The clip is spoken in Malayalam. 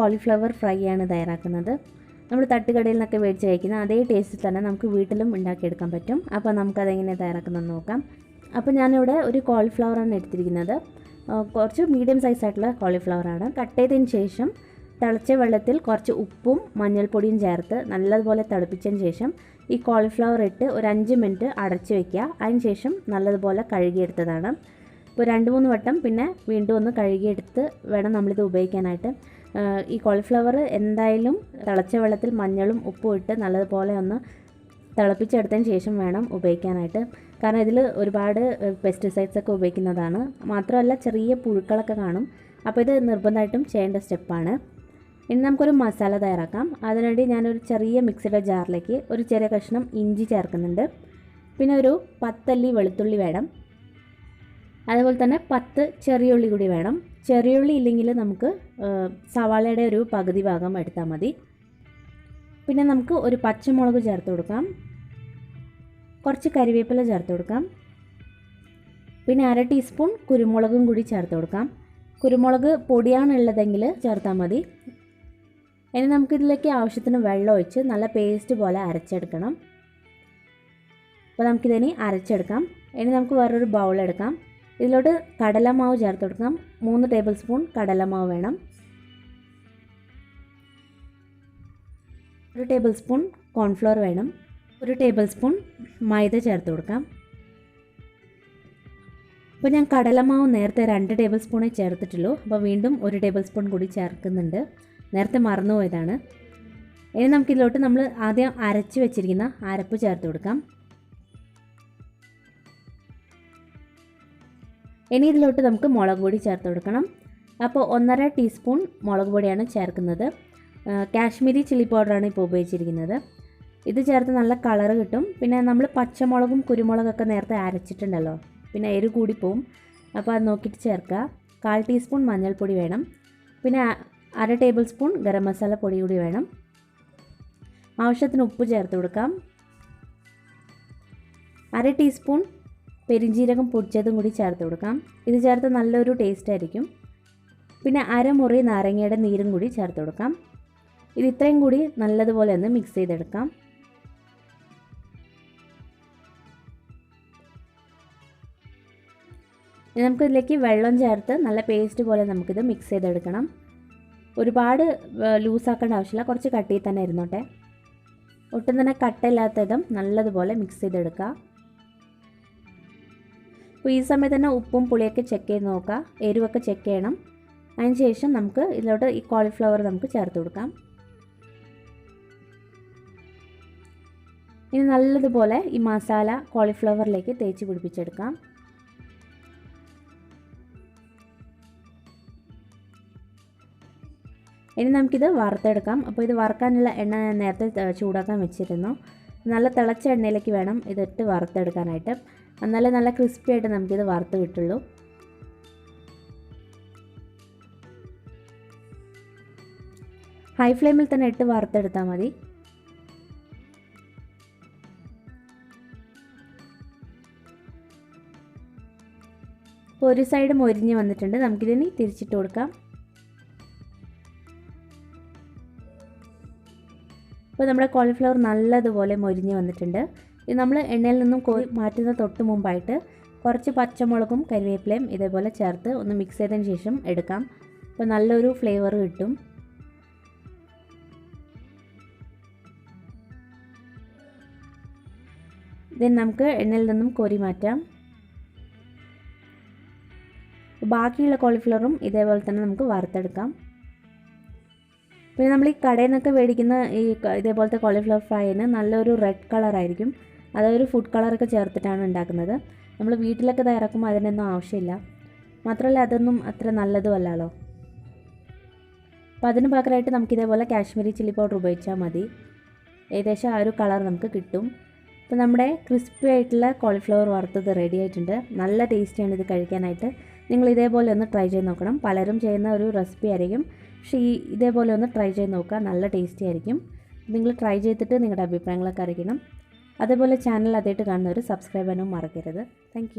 കോളിഫ്ലവർ ഫ്രൈ ആണ് തയ്യാറാക്കുന്നത്. നമ്മൾ തട്ടുകടയിൽ നിന്നൊക്കെ മേടിച്ച് കഴിക്കുന്ന അതേ ടേസ്റ്റിൽ തന്നെ നമുക്ക് വീട്ടിലും ഉണ്ടാക്കിയെടുക്കാൻ പറ്റും. അപ്പോൾ നമുക്കതെങ്ങനെ തയ്യാറാക്കുന്നതെന്ന് നോക്കാം. അപ്പോൾ ഞാനിവിടെ ഒരു കോളിഫ്ലവറാണ് എടുത്തിരിക്കുന്നത്. കുറച്ച് മീഡിയം സൈസായിട്ടുള്ള കോളിഫ്ലവറാണ്. കട്ട് ചെയ്തതിന് ശേഷം തിളച്ച വെള്ളത്തിൽ കുറച്ച് ഉപ്പും മഞ്ഞൾപ്പൊടിയും ചേർത്ത് നല്ലതുപോലെ തിളപ്പിച്ചതിന് ശേഷം ഈ കോളിഫ്ലവർ ഇട്ട് ഒരു 5 മിനിറ്റ് അടച്ച് വയ്ക്കുക. അതിന് ശേഷം നല്ലതുപോലെ കഴുകിയെടുത്തതാണ്. ഇപ്പോൾ 2-3 വട്ടം പിന്നെ വീണ്ടും ഒന്ന് കഴുകിയെടുത്ത് വേണം നമ്മളിത് ഉപയോഗിക്കാനായിട്ട്. ഈ കോളിഫ്ലവർ എന്തായാലും തിളച്ച വെള്ളത്തിൽ മഞ്ഞളും ഉപ്പും ഇട്ട് നല്ലതുപോലെ ഒന്ന് തിളപ്പിച്ചെടുത്തതിന് ശേഷം വേണം ഉപയോഗിക്കാനായിട്ട്. കാരണം ഇതിൽ ഒരുപാട് പെസ്റ്റിസൈഡ്സൊക്കെ ഉപയോഗിക്കുന്നതാണ്. മാത്രമല്ല ചെറിയ പുഴുക്കളൊക്കെ കാണും. അപ്പോൾ ഇത് നിർബന്ധമായിട്ടും ചെയ്യേണ്ട സ്റ്റെപ്പാണ്. ഇനി നമുക്കൊരു മസാല തയ്യാറാക്കാം. അതിനുവേണ്ടി ഞാനൊരു ചെറിയ മിക്സിയുടെ ജാറിലേക്ക് ഒരു ചെറിയ കഷ്ണം ഇഞ്ചി ചേർക്കുന്നുണ്ട്. പിന്നെ ഒരു 10 അല്ലി വെളുത്തുള്ളി വേണം. അതുപോലെ തന്നെ 10 ചെറിയുള്ളി കൂടി വേണം. ചെറിയുള്ളി ഇല്ലെങ്കിൽ നമുക്ക് സവാളയുടെ ഒരു പകുതി ഭാഗം എടുത്താൽ മതി. പിന്നെ നമുക്ക് ഒരു പച്ചമുളക് ചേർത്ത് കൊടുക്കാം. കുറച്ച് കരിവേപ്പില ചേർത്ത് കൊടുക്കാം. പിന്നെ 1/2 ടീസ്പൂൺ കുരുമുളകും കൂടി ചേർത്ത് കൊടുക്കാം. കുരുമുളക് പൊടിയാണുള്ളതെങ്കിൽ ചേർത്താൽ മതി. ഇനി നമുക്കിതിലേക്ക് ആവശ്യത്തിന് വെള്ളം ഒഴിച്ച് നല്ല പേസ്റ്റ് പോലെ അരച്ചെടുക്കണം. അപ്പോൾ നമുക്കിതിനി അരച്ചെടുക്കാം. ഇനി നമുക്ക് വേറൊരു ബൗളെടുക്കാം. ഇതിലോട്ട് കടലമാവ് ചേർത്ത് കൊടുക്കാം. 3 ടേബിൾ സ്പൂൺ കടലമാവ് വേണം. 1 ടേബിൾ സ്പൂൺ കോൺഫ്ലോർ വേണം. 1 ടേബിൾ സ്പൂൺ മൈദ ചേർത്ത് കൊടുക്കാം. അപ്പോൾ ഞാൻ കടലമാവ് നേരത്തെ 2 ടേബിൾ സ്പൂണേ ചേർത്തിട്ടുള്ളൂ. അപ്പോൾ വീണ്ടും 1 ടേബിൾ സ്പൂൺ കൂടി ചേർക്കുന്നുണ്ട്. നേരത്തെ മറന്നുപോയതാണ്. ഇനി നമുക്കിതിലോട്ട് നമ്മൾ ആദ്യം അരച്ച് വെച്ചിരിക്കുന്ന അരപ്പ് ചേർത്ത് കൊടുക്കാം. ഇനി ഇതിലോട്ട് നമുക്ക് മുളക് പൊടി ചേർത്ത് കൊടുക്കണം. അപ്പോൾ 1.5 ടീസ്പൂൺ മുളക് പൊടിയാണ് ചേർക്കുന്നത്. കാശ്മീരി ചില്ലി പൗഡറാണ് ഇപ്പോൾ ഉപയോഗിച്ചിരിക്കുന്നത്. ഇത് ചേർത്ത് നല്ല കളറ് കിട്ടും. പിന്നെ നമ്മൾ പച്ചമുളകും കുരുമുളകൊക്കെ നേരത്തെ അരച്ചിട്ടുണ്ടല്ലോ, പിന്നെ എരിവ് കൂടി പോവും. അപ്പോൾ അത് നോക്കിയിട്ട് ചേർക്കുക. 1/4 ടീസ്പൂൺ മഞ്ഞൾപ്പൊടി വേണം. പിന്നെ 1/2 ടേബിൾ സ്പൂൺ ഗരം മസാല പൊടി കൂടി വേണം. ആവശ്യത്തിന് ഉപ്പ് ചേർത്ത് കൊടുക്കാം. 1/2 ടീസ്പൂൺ പെരിഞ്ജീരകം പൊടിച്ചതും കൂടി ചേർത്ത് കൊടുക്കാം. ഇത് ചേർത്ത് നല്ലൊരു ടേസ്റ്റ് ആയിരിക്കും. പിന്നെ 1/2 മുറി നാരങ്ങയുടെ നീരും കൂടി ചേർത്ത് കൊടുക്കാം. ഇത് ഇത്രയും കൂടി നല്ലതുപോലെ ഒന്ന് മിക്സ് ചെയ്തെടുക്കാം. ഇനി നമുക്കിതിലേക്ക് വെള്ളം ചേർത്ത് നല്ല പേസ്റ്റ് പോലെ നമുക്കിത് മിക്സ് ചെയ്തെടുക്കണം. ഒരുപാട് ലൂസാക്കേണ്ട ആവശ്യമില്ല, കുറച്ച് കട്ടിയിൽ തന്നെ ഇരുന്നോട്ടെ. ഒട്ടും തന്നെ കട്ടയില്ലാത്ത വിധം നല്ലതുപോലെ മിക്സ് ചെയ്തെടുക്കുക. അപ്പോൾ ഈ സമയത്ത് തന്നെ ഉപ്പും പുളിയൊക്കെ ചെക്ക് ചെയ്ത് നോക്കുക, എരിവൊക്കെ ചെക്ക് ചെയ്യണം. അതിന് ശേഷം നമുക്ക് ഇതിലോട്ട് ഈ കോളിഫ്ലവർ നമുക്ക് ചേർത്ത് കൊടുക്കാം. ഇനി നല്ലതുപോലെ ഈ മസാല കോളിഫ്ലവറിലേക്ക് തേച്ച് പിടിപ്പിച്ചെടുക്കാം. ഇനി നമുക്കിത് വറുത്തെടുക്കാം. അപ്പോൾ ഇത് വറുക്കാനുള്ള എണ്ണ ഞാൻ നേരത്തെ ചൂടാക്കാൻ വെച്ചിരുന്നു. നല്ല തിളച്ച എണ്ണയിലേക്ക് വേണം ഇതിട്ട് വറുത്തെടുക്കാനായിട്ട്. എന്നാലേ നല്ല ക്രിസ്പി ആയിട്ട് നമുക്കിത് വറുത്ത് കിട്ടുള്ളൂ. ഹൈ ഫ്ലെയിമിൽ തന്നെ ഇട്ട് വറുത്തെടുത്താൽ മതി. ഇപ്പോൾ ഒരു സൈഡ് മൊരിഞ്ഞ് വന്നിട്ടുണ്ട്. നമുക്കിതിനി തിരിച്ചിട്ട് കൊടുക്കാം. അപ്പോൾ നമ്മുടെ കോളിഫ്ലവർ നല്ലതുപോലെ മൊരിഞ്ഞ് വന്നിട്ടുണ്ട്. ഇത് നമ്മൾ എണ്ണയിൽ നിന്നും കോരി മാറ്റുന്ന തൊട്ട് മുമ്പായിട്ട് കുറച്ച് പച്ചമുളകും കരിവേപ്പിലയും ഇതേപോലെ ചേർത്ത് ഒന്ന് മിക്സ് ചെയ്തതിന് ശേഷം എടുക്കാം. അപ്പോൾ നല്ലൊരു ഫ്ലേവർ കിട്ടും. ഇതിന് നമുക്ക് എണ്ണയിൽ നിന്നും കോരി മാറ്റാം. ബാക്കിയുള്ള കോളിഫ്ലവറും ഇതേപോലെ തന്നെ നമുക്ക് വറുത്തെടുക്കാം. പിന്നെ നമ്മൾ ഈ കടയിൽ നിന്നൊക്കെ മേടിക്കുന്ന ഈ ഇതേപോലത്തെ കോളിഫ്ലവർ ഫ്രൈന് നല്ലൊരു റെഡ് കളറായിരിക്കും. അതൊരു ഫുഡ് കളറൊക്കെ ചേർത്തിട്ടാണ് ഉണ്ടാക്കുന്നത്. നമ്മൾ വീട്ടിലൊക്കെ തയ്യാറാക്കുമ്പോൾ അതിനൊന്നും ആവശ്യമില്ല. മാത്രമല്ല അതൊന്നും അത്ര നല്ലതും അല്ലല്ലോ. അപ്പോൾ അതിന് പകരമായിട്ട് നമുക്കിതേപോലെ കാശ്മീരി ചില്ലി പൗഡർ ഉപയോഗിച്ചാൽ മതി. ഏകദേശം ആ ഒരു കളർ നമുക്ക് കിട്ടും. അപ്പോൾ നമ്മുടെ ക്രിസ്പി ആയിട്ടുള്ള കോളിഫ്ലവർ വറുത്തത് റെഡി ആയിട്ടുണ്ട്. നല്ല ടേസ്റ്റിയാണ് ഇത് കഴിക്കാനായിട്ട്. നിങ്ങൾ ഇതേപോലെ ഒന്ന് ട്രൈ ചെയ്ത് നോക്കണം. പലരും ചെയ്യുന്ന ഒരു റെസിപ്പി ആയിരിക്കും, പക്ഷേ ഇതേപോലെ ഒന്ന് ട്രൈ ചെയ്ത് നോക്കുക. നല്ല ടേസ്റ്റി ആയിരിക്കും. നിങ്ങൾ ട്രൈ ചെയ്തിട്ട് നിങ്ങളുടെ അഭിപ്രായങ്ങളൊക്കെ അറിയിക്കണം. അതേപോലെ ചാനൽ ആദ്യമായിട്ട് കാണുന്നവർ സബ്സ്ക്രൈബ് ചെയ്യാനും മറക്കരുത്. താങ്ക്